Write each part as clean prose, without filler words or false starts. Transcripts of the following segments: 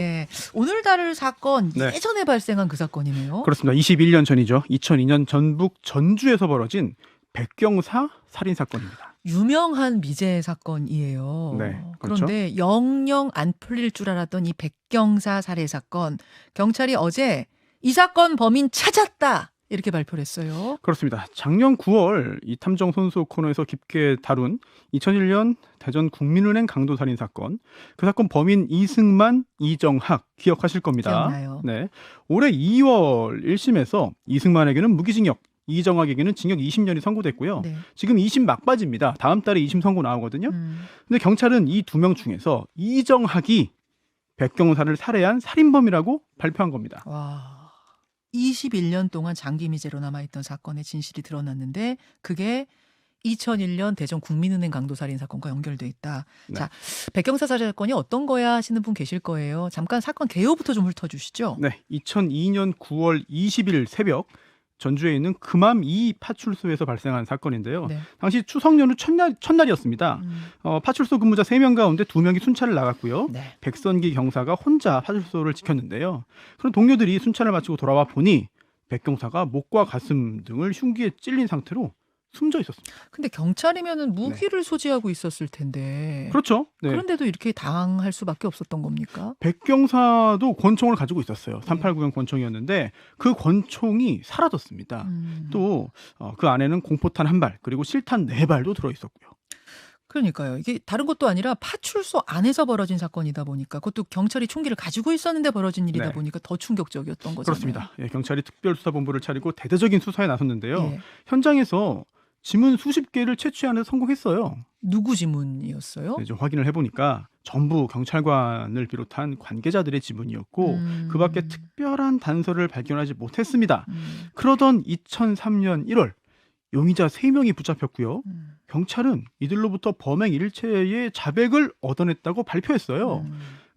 예, 오늘 다룰 사건 네. 예전에 발생한 그 사건이네요. 그렇습니다. 21년 전이죠. 2002년 전북 전주에서 벌어진 백경사 살인 사건입니다. 유명한 미제 사건이에요. 네, 그렇죠. 그런데 영영 안 풀릴 줄 알았던 이 백경사 살해 사건, 경찰이 어제 이 사건 범인 찾았다 이렇게 발표를 했어요. 그렇습니다. 작년 9월 이 탐정 손수 코너에서 깊게 다룬 2001년 대전 국민은행 강도 살인 사건. 그 사건 범인 이승만, 이정학 기억하실 겁니다. 기억나요. 네. 올해 2월 1심에서 이승만에게는 무기징역, 이정학에게는 징역 20년이 선고됐고요. 네. 지금 2심 막바지입니다. 다음 달에 2심 선고 나오거든요. 근데 경찰은 이 두 명 중에서 이정학이 백경사를 살해한 살인범이라고 발표한 겁니다. 와. 21년 동안 장기 미제로 남아있던 사건의 진실이 드러났는데 그게 2001년 대전 국민은행 강도 살인 사건과 연결돼 있다. 네. 자, 백경사 살해 사건이 어떤 거야 하시는 분 계실 거예요. 잠깐 사건 개요부터 좀 훑어주시죠. 네, 2002년 9월 20일 새벽 전주에 있는 금암 2 파출소에서 발생한 사건인데요. 네. 당시 추석 연휴 첫날이었습니다. 파출소 근무자 3명 가운데 2명이 순찰을 나갔고요. 네. 백선기 경사가 혼자 파출소를 지켰는데요. 그런 동료들이 순찰을 마치고 돌아와 보니 백경사가 목과 가슴 등을 흉기에 찔린 상태로 숨져 있었습니다. 근데 경찰이면은 무기를 소지하고 있었을 텐데. 그렇죠. 네. 그런데도 이렇게 당할 수밖에 없었던 겁니까? 백경사도 권총을 가지고 있었어요. 389형 권총이었는데 그 권총이 사라졌습니다. 또 그 안에는 공포탄 1발 그리고 실탄 4발도 들어있었고요. 그러니까요. 이게 다른 것도 아니라 파출소 안에서 벌어진 사건이다 보니까 그것도 경찰이 총기를 가지고 있었는데 벌어진 일이다 네. 보니까 더 충격적이었던 거잖아요. 그렇습니다. 예, 경찰이 특별수사본부를 차리고 대대적인 수사에 나섰는데요. 예. 현장에서 지문 수십 개를 채취하는 데 성공했어요. 누구 지문이었어요? 네, 좀 확인을 해보니까 전부 경찰관을 비롯한 관계자들의 지문이었고 그 밖에 특별한 단서를 발견하지 못했습니다. 그러던 2003년 1월 용의자 3명이 붙잡혔고요. 경찰은 이들로부터 범행 일체의 자백을 얻어냈다고 발표했어요.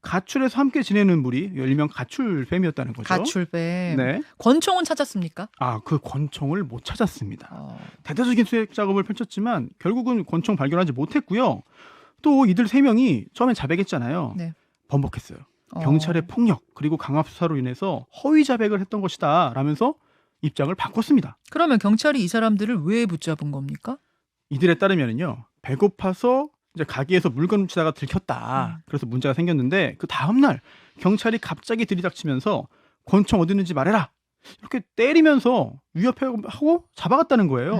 가출해서 함께 지내는 무리, 일명 가출뱀이었다는 거죠. 가출뱀. 네. 권총은 찾았습니까? 그 권총을 못 찾았습니다. 대대적인 수색 작업을 펼쳤지만 결국은 권총 발견하지 못했고요. 또 이들 3명이 처음엔 자백했잖아요. 네. 번복했어요. 경찰의 폭력 그리고 강압 수사로 인해서 허위 자백을 했던 것이다 라면서 입장을 바꿨습니다. 그러면 경찰이 이 사람들을 왜 붙잡은 겁니까? 이들에 따르면요, 배고파서 이제 가게에서 물건 훔치다가 들켰다. 그래서 문제가 생겼는데 그 다음 날 경찰이 갑자기 들이닥치면서 권총 어디 있는지 말해라. 이렇게 때리면서 위협하고 잡아갔다는 거예요.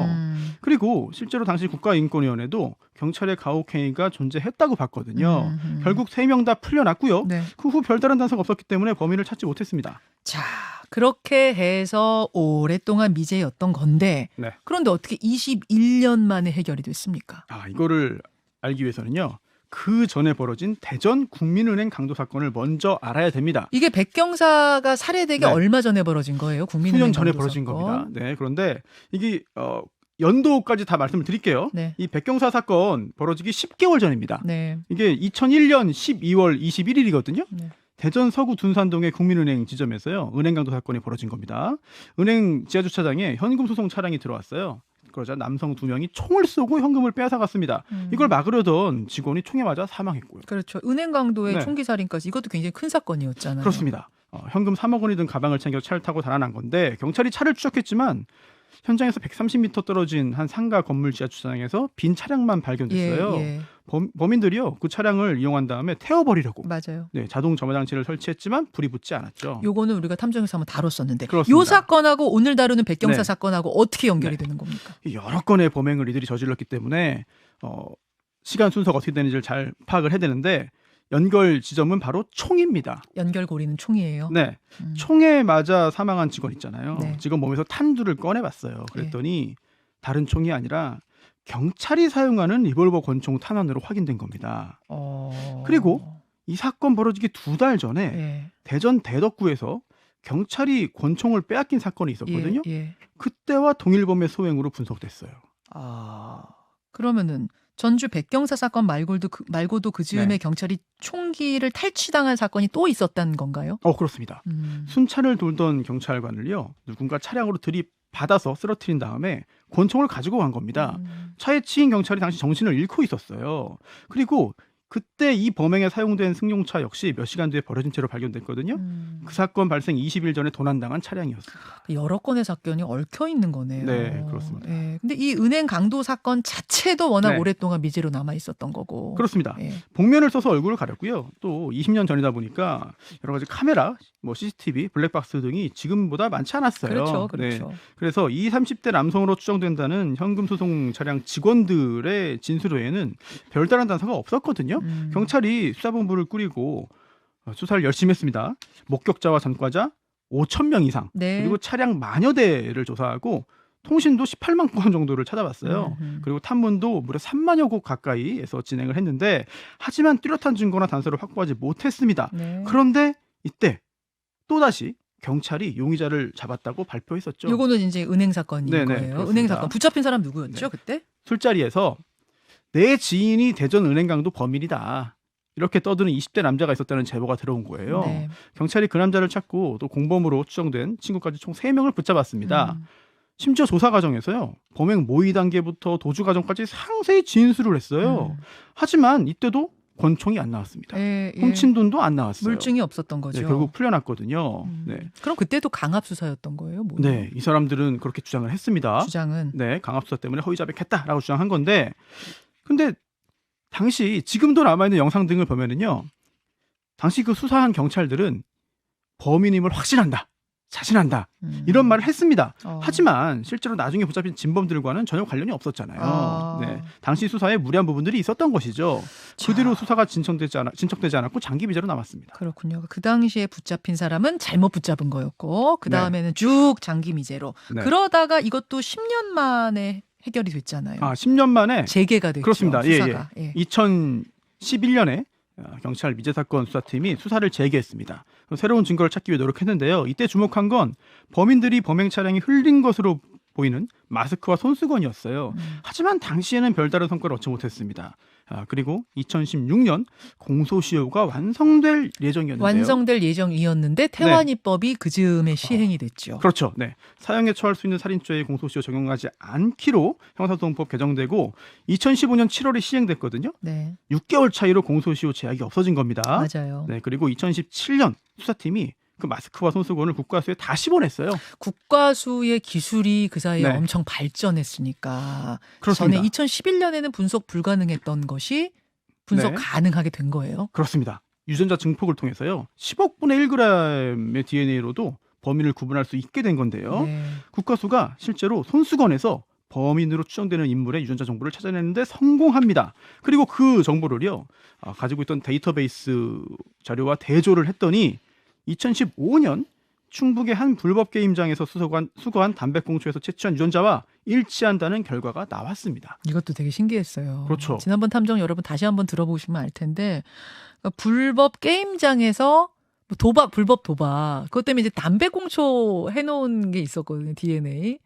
그리고 실제로 당시 국가인권위원회도 경찰의 가혹행위가 존재했다고 봤거든요. 결국 3명 다 풀려났고요. 네. 그 후 별다른 단서가 없었기 때문에 범인을 찾지 못했습니다. 자, 그렇게 해서 오랫동안 미제였던 건데 네. 그런데 어떻게 21년 만에 해결이 됐습니까? 이거를 알기 위해서는요, 그 전에 벌어진 대전 국민은행 강도 사건을 먼저 알아야 됩니다. 이게 백경사가 살해되기 네. 얼마 전에 벌어진 거예요? 국민은행 수년 전에 강도 벌어진 사건. 겁니다. 네, 그런데 이게 연도까지 다 말씀을 드릴게요. 네. 이 백경사 사건 벌어지기 10개월 전입니다. 네. 이게 2001년 12월 21일이거든요. 네. 대전 서구 둔산동의 국민은행 지점에서요, 은행 강도 사건이 벌어진 겁니다. 은행 지하주차장에 현금 소송 차량이 들어왔어요. 그러자 남성 2명이 총을 쏘고 현금을 빼앗아갔습니다. 이걸 막으려던 직원이 총에 맞아 사망했고요. 그렇죠. 은행 강도의 네. 총기 살인까지 이것도 굉장히 큰 사건이었잖아요. 그렇습니다. 현금 3억 원이 든 가방을 챙겨 차를 타고 달아난 건데 경찰이 차를 추적했지만 현장에서 130m 떨어진 한 상가 건물 지하 주차장에서 빈 차량만 발견됐어요. 예. 범인들이요, 그 차량을 이용한 다음에 태워버리려고 맞아요. 자동 점화 장치를 설치했지만 불이 붙지 않았죠. 요거는 우리가 탐정에서 한번 다뤘었는데 그렇습니다. 요 사건하고 오늘 다루는 백경사 네. 사건하고 어떻게 연결이 되는 겁니까? 여러 건의 범행을 이들이 저질렀기 때문에 시간 순서가 어떻게 되는지를 잘 파악을 해야 되는데 연결 지점은 바로 총입니다. 연결고리는 총이에요. 네, 총에 맞아 사망한 직원 있잖아요. 네. 직원 몸에서 탄두를 꺼내봤어요. 그랬더니 다른 총이 아니라 경찰이 사용하는 리볼버 권총 탄환으로 확인된 겁니다. 그리고 이 사건 벌어지기 2달 전에 예. 대전 대덕구에서 경찰이 권총을 빼앗긴 사건이 있었거든요. 예. 그때와 동일범의 소행으로 분석됐어요. 그러면은 전주 백경사 사건 말고도 그 즈음에 네. 경찰이 총기를 탈취당한 사건이 또 있었다는 건가요? 그렇습니다. 순찰을 돌던 경찰관을요, 누군가 차량으로 들이받아서 쓰러뜨린 다음에 권총을 가지고 간 겁니다. 차에 치인 경찰이 당시 정신을 잃고 있었어요. 그리고 그때 이 범행에 사용된 승용차 역시 몇 시간 뒤에 버려진 채로 발견됐거든요. 그 사건 발생 20일 전에 도난당한 차량이었습니다. 여러 건의 사건이 얽혀 있는 거네요. 네, 그렇습니다. 예. 근데 이 은행 강도 사건 자체도 워낙 네. 오랫동안 미제로 남아 있었던 거고. 그렇습니다. 예. 복면을 써서 얼굴을 가렸고요. 또 20년 전이다 보니까 여러 가지 카메라, 뭐 CCTV, 블랙박스 등이 지금보다 많지 않았어요. 그렇죠, 네. 그렇죠. 그래서 이 30대 남성으로 추정된다는 현금 수송 차량 직원들의 진술 외에는 별다른 단서가 없었거든요. 경찰이 수사본부를 꾸리고 수사를 열심히 했습니다. 목격자와 전과자 5,000명 이상, 네. 그리고 차량 만여 대를 조사하고 통신도 18만 건 정도를 찾아봤어요. 그리고 탐문도 무려 3만여 곳 가까이에서 진행을 했는데 하지만 뚜렷한 증거나 단서를 확보하지 못했습니다. 네. 그런데 이때 또다시 경찰이 용의자를 잡았다고 발표했었죠. 요거는 이제 은행 사건인 네네, 거예요. 그렇습니다. 은행 사건. 붙잡힌 사람 누구였죠, 네. 그때? 술자리에서 내 지인이 대전 은행강도 범인이다. 이렇게 떠드는 20대 남자가 있었다는 제보가 들어온 거예요. 네. 경찰이 그 남자를 찾고 또 공범으로 추정된 친구까지 총 3명을 붙잡았습니다. 음. 심지어 조사 과정에서요. 범행 모의 단계부터 도주 과정까지 상세히 진술을 했어요. 하지만 이때도 권총이 안 나왔습니다. 예, 예. 훔친 돈도 안 나왔어요. 물증이 없었던 거죠. 네, 결국 풀려났거든요. 네. 그럼 그때도 강압 수사였던 거예요? 뭐예요? 네, 이 사람들은 그렇게 주장을 했습니다. 주장은. 네, 강압수사 때문에 허위자백했다라고 주장한 건데, 근데 당시 지금도 남아있는 영상 등을 보면은요, 당시 그 수사한 경찰들은 범인임을 확신한다, 자신한다 이런 말을 했습니다. 하지만 실제로 나중에 붙잡힌 진범들과는 전혀 관련이 없었잖아요. 아. 네, 당시 수사에 무리한 부분들이 있었던 것이죠. 그대로 수사가 진척되지 않았고 장기 비제로 남았습니다. 그렇군요. 그 당시에 붙잡힌 사람은 잘못 붙잡은 거였고 그 다음에는 쭉 장기 미제로. 네. 그러다가 이것도 10년 만에 해결이 됐잖아요. 10년 만에 재개가 됐죠. 그렇습니다. 수사가. 예. 2011년에 경찰 미제 사건 수사팀이 수사를 재개했습니다. 새로운 증거를 찾기 위해 노력했는데요. 이때 주목한 건 범인들이 범행 차량이 흘린 것으로 보이는 마스크와 손수건이었어요. 하지만 당시에는 별다른 성과를 얻지 못했습니다. 그리고 2016년 공소시효가 완성될 예정이었는데요. 완성될 예정이었는데 태완이법이 그 즈음에 시행이 됐죠. 그렇죠. 네. 사형에 처할 수 있는 살인죄의 공소시효 적용하지 않기로 형사소송법 개정되고 2015년 7월에 시행됐거든요. 네, 6개월 차이로 공소시효 제약이 없어진 겁니다. 맞아요. 네, 그리고 2017년 수사팀이 그 마스크와 손수건을 국과수에 다시 보냈어요. 국과수의 기술이 그 사이에 네. 엄청 발전했으니까 그렇습니다. 전에 2011년에는 분석 불가능했던 것이 분석 네. 가능하게 된 거예요. 그렇습니다. 유전자 증폭을 통해서요. 10억분의 1g의 DNA로도 범인을 구분할 수 있게 된 건데요. 네. 국과수가 실제로 손수건에서 범인으로 추정되는 인물의 유전자 정보를 찾아내는데 성공합니다. 그리고 그 정보를요. 가지고 있던 데이터베이스 자료와 대조를 했더니 2015년 충북의 한 불법 게임장에서 수거한 담배꽁초에서 채취한 유전자와 일치한다는 결과가 나왔습니다. 이것도 되게 신기했어요. 그렇죠. 지난번 탐정 여러분 다시 한번 들어보시면 알 텐데 그러니까 불법 게임장에서 뭐 불법 도박 그것 때문에 이제 담배꽁초 해놓은 게 있었거든요. DNA.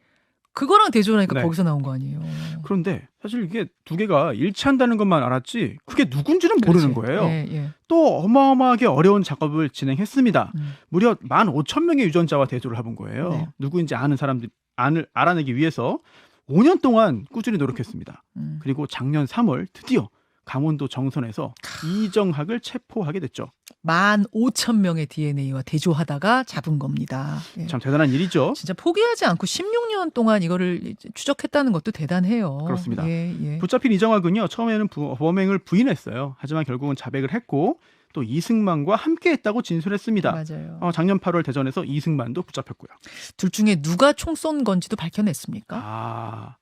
그거랑 대조하니까 네. 거기서 나온 거 아니에요. 그런데 사실 이게 두 개가 일치한다는 것만 알았지 그게 누군지는 모르는 그렇지. 거예요. 예, 예. 또 어마어마하게 어려운 작업을 진행했습니다. 음. 무려 15,000명의 유전자와 대조를 해본 거예요. 네. 누구인지 아는 사람들 알아내기 위해서 5년 동안 꾸준히 노력했습니다. 음. 그리고 작년 3월 드디어 강원도 정선에서 이정학을 체포하게 됐죠. 15,000명의 DNA와 대조하다가 잡은 겁니다. 예. 참 대단한 일이죠. 진짜 포기하지 않고 16년 동안 이거를 이제 추적했다는 것도 대단해요. 그렇습니다. 예, 예. 붙잡힌 이정학은요. 처음에는 범행을 부인했어요. 하지만 결국은 자백을 했고 또 이승만과 함께했다고 진술했습니다. 맞아요. 작년 8월 대전에서 이승만도 붙잡혔고요. 둘 중에 누가 총 쏜 건지도 밝혀냈습니까?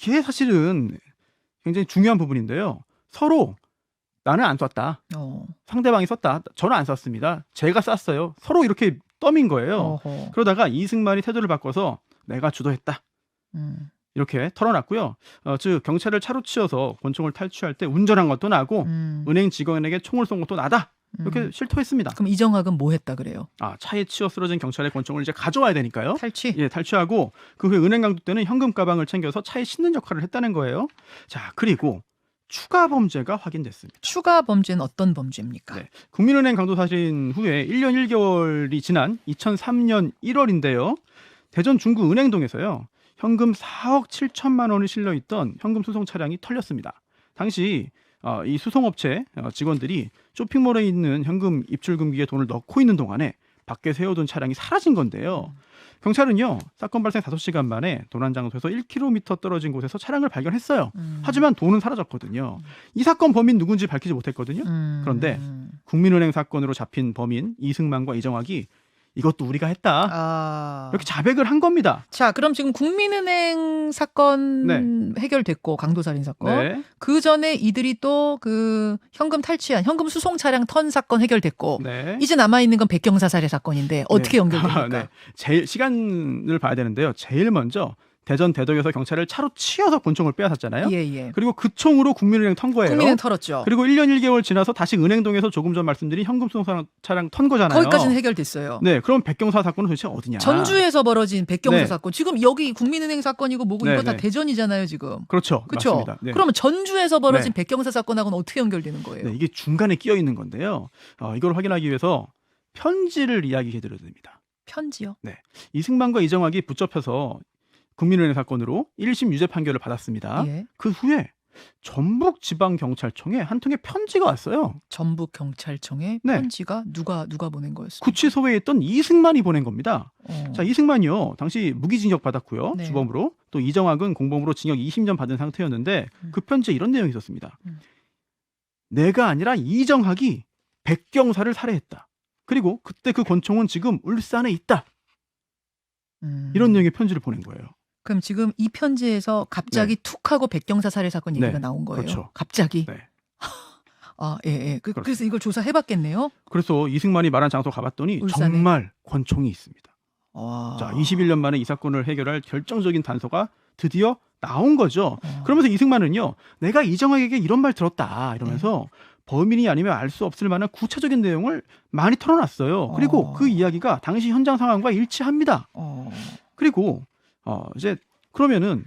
이게 사실은 굉장히 중요한 부분인데요. 서로 나는 안 쐈다. 상대방이 쐈다. 저는 안 쐈습니다. 제가 쐈어요. 서로 이렇게 떠민 거예요. 어허. 그러다가 이승만이 태도를 바꿔서 내가 주도했다. 이렇게 털어놨고요. 즉 경찰을 차로 치어서 권총을 탈취할 때 운전한 것도 나고 은행 직원에게 총을 쏜 것도 나다. 이렇게 실토했습니다. 그럼 이정학은 뭐 했다 그래요? 차에 치여 쓰러진 경찰의 권총을 이제 가져와야 되니까요. 탈취? 예, 탈취하고 그 후에 은행 강도 때는 현금 가방을 챙겨서 차에 싣는 역할을 했다는 거예요. 자, 그리고 추가 범죄가 확인됐습니다. 추가 범죄는 어떤 범죄입니까? 네, 국민은행 강도 살인 후에 1년 1개월이 지난 2003년 1월인데요. 대전 중구 은행동에서요. 현금 4억 7천만 원이 실려 있던 현금 수송 차량이 털렸습니다. 당시 이 수송업체 직원들이 쇼핑몰에 있는 현금 입출금기에 돈을 넣고 있는 동안에 밖에 세워둔 차량이 사라진 건데요. 경찰은요, 사건 발생 5시간 만에 도난 장소에서 1km 떨어진 곳에서 차량을 발견했어요. 하지만 돈은 사라졌거든요. 이 사건 범인 누군지 밝히지 못했거든요. 그런데 국민은행 사건으로 잡힌 범인 이승만과 이정학이 이것도 우리가 했다. 이렇게 자백을 한 겁니다. 자, 그럼 지금 국민은행 사건 네. 해결됐고 강도살인 사건. 네. 그 전에 이들이 또 그 현금 탈취한 현금 수송 차량 턴 사건 해결됐고 네. 이제 남아 있는 건 백경사 살해 사건인데 어떻게 연결됩니까? 네. 제일 시간을 봐야 되는데요. 제일 먼저 대전 대덕에서 경찰을 차로 치여서 권총을 빼앗았잖아요. 예. 그리고 그 총으로 국민은행 턴 거예요. 국민은행 털었죠. 그리고 1년 1개월 지나서 다시 은행동에서 조금 전 말씀드린 현금 수송 차량 턴 거잖아요. 거기까지는 해결됐어요. 네, 그럼 백경사 사건은 도대체 어디냐? 전주에서 벌어진 백경사 네. 사건. 지금 여기 국민은행 사건이고 뭐고 네, 이거 다 네. 대전이잖아요, 지금. 그렇죠. 그렇죠. 맞습니다. 네. 그러면 전주에서 벌어진 네. 백경사 사건하고는 어떻게 연결되는 거예요? 네, 이게 중간에 끼어 있는 건데요. 이걸 확인하기 위해서 편지를 이야기해 드려야 됩니다. 편지요? 이승만과 이정학이 붙잡혀서 국민은행 사건으로 1심 유죄 판결을 받았습니다. 예. 그 후에 전북지방경찰청에 한 통의 편지가 왔어요. 전북 경찰청에 네. 편지가 누가 보낸 거였어요? 구치소에 있던 이승만이 보낸 겁니다. 어. 자, 이승만이요. 당시 무기징역 받았고요. 네. 주범으로. 또 이정학은 공범으로 징역 20년 받은 상태였는데 그 편지에 이런 내용이 있었습니다. 내가 아니라 이정학이 백경사를 살해했다. 그리고 그때 그 권총은 지금 울산에 있다. 이런 내용의 편지를 보낸 거예요. 그럼 지금 이 편지에서 갑자기 툭 하고 백경사 살해 사건 얘기가 네. 나온 거예요. 그렇죠. 갑자기. 네. 예. 그래서 이걸 조사해봤겠네요. 그래서 이승만이 말한 장소 가봤더니 울산에. 정말 권총이 있습니다. 와. 자, 21년 만에 이 사건을 해결할 결정적인 단서가 드디어 나온 거죠. 어. 그러면서 이승만은요, 내가 이정학에게 이런 말 들었다 이러면서 범인이 아니면 알 수 없을 만한 구체적인 내용을 많이 털어놨어요. 그리고 그 이야기가 당시 현장 상황과 일치합니다. 그리고 이제 그러면은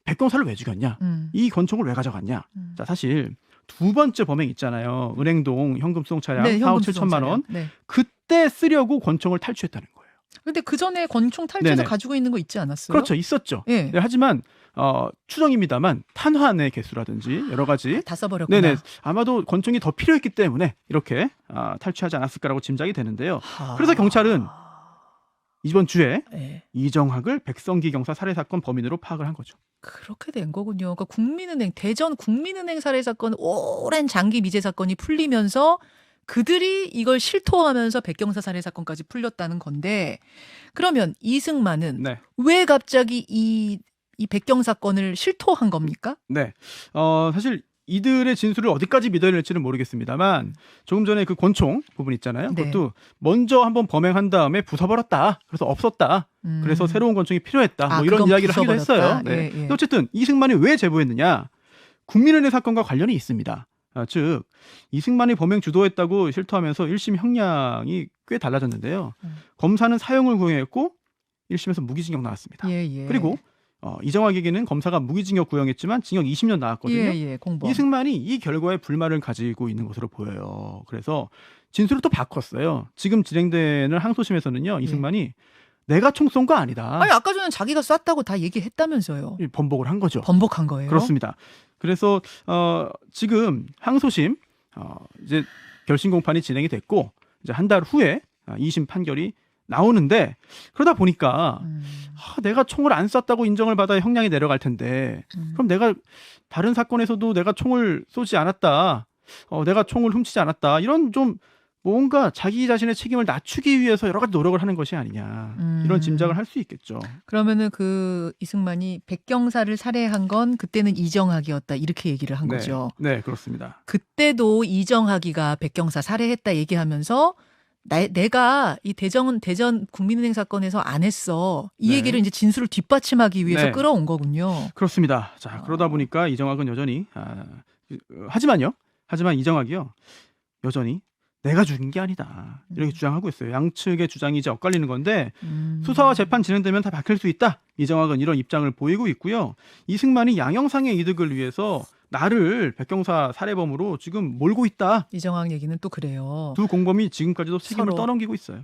백경사를 왜 죽였냐? 이 권총을 왜 가져갔냐? 자, 사실 두 번째 범행 있잖아요. 은행동 현금 수송 차량 4억 7천만 원. 네. 그때 쓰려고 권총을 탈취했다는 거예요. 근데 그 전에 권총 탈취해서 네네. 가지고 있는 거 있지 않았어요? 그렇죠. 있었죠. 예. 네, 하지만 추정입니다만 탄환의 개수라든지 여러 가지 다 써버렸구나. 네네 아마도 권총이 더 필요했기 때문에 이렇게 탈취하지 않았을까라고 짐작이 되는데요. 그래서 경찰은 이번 주에 예. 이정학을 백성기 경사 살해 사건 범인으로 파악을 한 거죠. 그렇게 된 거군요. 그러니까 국민은행 대전 국민은행 살해 사건 오랜 장기 미제 사건이 풀리면서 그들이 이걸 실토하면서 백경사 살해 사건까지 풀렸다는 건데 그러면 이승만은 네. 왜 갑자기 이 백경사 건을 실토한 겁니까? 네. 사실 이들의 진술을 어디까지 믿어야 될지는 모르겠습니다만 조금 전에 그 권총 부분 있잖아요. 네. 그것도 먼저 한번 범행한 다음에 부숴버렸다. 그래서 없었다. 그래서 새로운 권총이 필요했다. 뭐 이런 그건 이야기를 하기도 부숴버렸다. 했어요. 네. 예. 근데 어쨌든 이승만이 왜 제보했느냐? 국민은행 사건과 관련이 있습니다. 즉 이승만이 범행 주도했다고 실토하면서 1심 형량이 꽤 달라졌는데요. 검사는 사형을 구형했고 1심에서 무기징역 나왔습니다. 예. 그리고 이정학에게는 검사가 무기징역 구형했지만 징역 20년 나왔거든요. 예. 공범. 이승만이 이 결과에 불만을 가지고 있는 것으로 보여요. 그래서 진술을 또 바꿨어요. 지금 진행되는 항소심에서는요. 이승만이 내가 총 쏜 거 아니다. 아니 아까 전에 자기가 쐈다고 다 얘기했다면서요. 번복을 한 거죠. 번복한 거예요. 그렇습니다. 그래서 지금 항소심 이제 결심 공판이 진행이 됐고 이제 한 달 후에 2심 판결이 나오는데 그러다 보니까 내가 총을 안 쐈다고 인정을 받아야 형량이 내려갈 텐데 그럼 내가 다른 사건에서도 내가 총을 쏘지 않았다. 내가 총을 훔치지 않았다. 이런 좀 뭔가 자기 자신의 책임을 낮추기 위해서 여러 가지 노력을 하는 것이 아니냐. 이런 짐작을 할 수 있겠죠. 그러면은 그 이승만이 백경사를 살해한 건 그때는 이정학이었다. 이렇게 얘기를 한 거죠. 네, 그렇습니다. 그때도 이정학이가 백경사 살해했다 얘기하면서 내가 이 대전 국민은행 사건에서 안 했어. 이 네. 얘기를 이제 진술을 뒷받침하기 위해서 네. 끌어온 거군요. 그렇습니다. 자, 그러다 보니까 이정학은 여전히 하지만 이정학이요. 여전히 내가 죽인 게 아니다. 이렇게 주장하고 있어요. 양측의 주장이 이제 엇갈리는 건데 수사와 재판 진행되면 다 밝힐 수 있다. 이정학은 이런 입장을 보이고 있고요. 이승만이 양형상의 이득을 위해서 나를 백경사 살해범으로 지금 몰고 있다. 이정학 얘기는 또 그래요. 두 공범이 지금까지도 책임을 서로. 떠넘기고 있어요.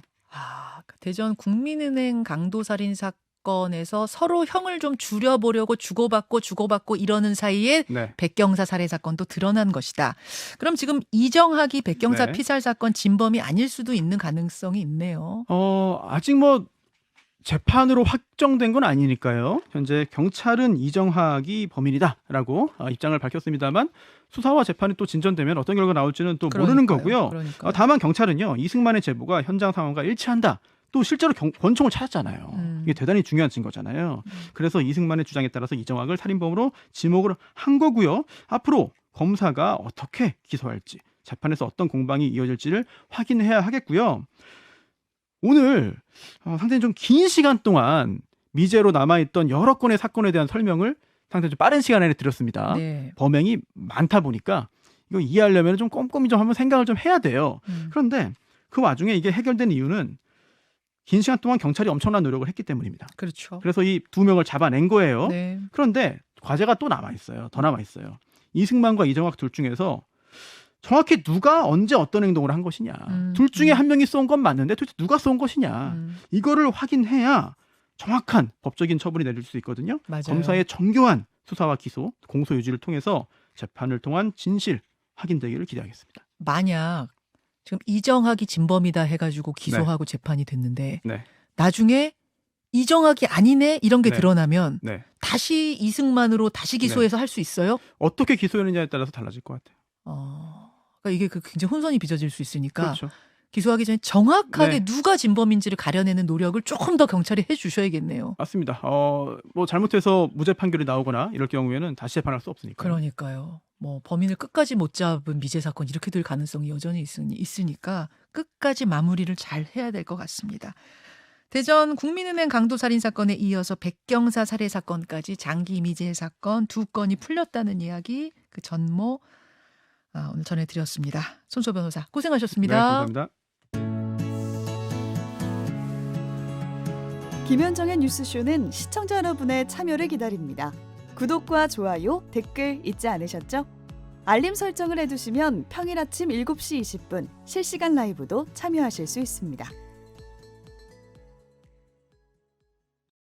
대전 국민은행 강도살인 사건 사건에서 서로 형을 좀 줄여보려고 주고받고 이러는 사이에 네. 백경사 살해 사건도 드러난 것이다. 그럼 지금 이정학이 백경사 네. 피살 사건 진범이 아닐 수도 있는 가능성이 있네요. 아직 뭐 재판으로 확정된 건 아니니까요. 현재 경찰은 이정학이 범인이다라고 입장을 밝혔습니다만 수사와 재판이 또 진전되면 어떤 결과가 나올지는 또 모르는 거고요. 그러니까요. 다만 경찰은요. 이승만의 제보가 현장 상황과 일치한다. 또 실제로 권총을 찾았잖아요. 이게 대단히 중요한 증거잖아요. 그래서 이승만의 주장에 따라서 이정학을 살인범으로 지목을 한 거고요. 앞으로 검사가 어떻게 기소할지, 재판에서 어떤 공방이 이어질지를 확인해야 하겠고요. 오늘 상당히 좀 긴 시간 동안 미제로 남아있던 여러 건의 사건에 대한 설명을 상당히 좀 빠른 시간 안에 드렸습니다. 네. 범행이 많다 보니까 이거 이해하려면 좀 꼼꼼히 좀 한번 생각을 좀 해야 돼요. 그런데 그 와중에 이게 해결된 이유는 긴 시간 동안 경찰이 엄청난 노력을 했기 때문입니다. 그렇죠. 그래서 이 두 명을 잡아낸 거예요. 네. 그런데 과제가 또 남아있어요. 더 남아있어요. 이승만과 이정학 둘 중에서 정확히 누가 언제 어떤 행동을 한 것이냐. 둘 중에 한 명이 쏜 건 맞는데 도대체 누가 쏜 것이냐. 이거를 확인해야 정확한 법적인 처분이 내릴 수 있거든요. 맞아요. 검사의 정교한 수사와 기소, 공소 유지를 통해서 재판을 통한 진실 확인되기를 기대하겠습니다. 만약 지금 이정학이 진범이다 해가지고 기소하고 재판이 됐는데 네. 나중에 이정학이 아니네 이런 게 네. 드러나면 네. 다시 이승만으로 다시 기소해서 할 수 있어요? 어떻게 기소했느냐에 따라서 달라질 것 같아요. 그러니까 이게 굉장히 혼선이 빚어질 수 있으니까 그렇죠. 기소하기 전에 정확하게 네. 누가 진범인지를 가려내는 노력을 조금 더 경찰이 해주셔야겠네요. 맞습니다. 뭐 잘못해서 무죄 판결이 나오거나 이럴 경우에는 다시 재판할 수 없으니까. 그러니까요. 뭐 범인을 끝까지 못 잡은 미제 사건 이렇게 될 가능성이 여전히 있으니까 끝까지 마무리를 잘 해야 될 것 같습니다. 대전 국민은행 강도살인 사건에 이어서 백경사 살해 사건까지 장기 미제 사건 두 건이 풀렸다는 이야기 그 전모 오늘 전해드렸습니다. 손소 변호사 고생하셨습니다. 네, 감사합니다. 김현정의 뉴스쇼는 시청자 여러분의 참여를 기다립니다. 구독과 좋아요, 댓글 잊지 않으셨죠? 알림 설정을 해두시면 평일 아침 7시 20분 실시간 라이브도 참여하실 수 있습니다.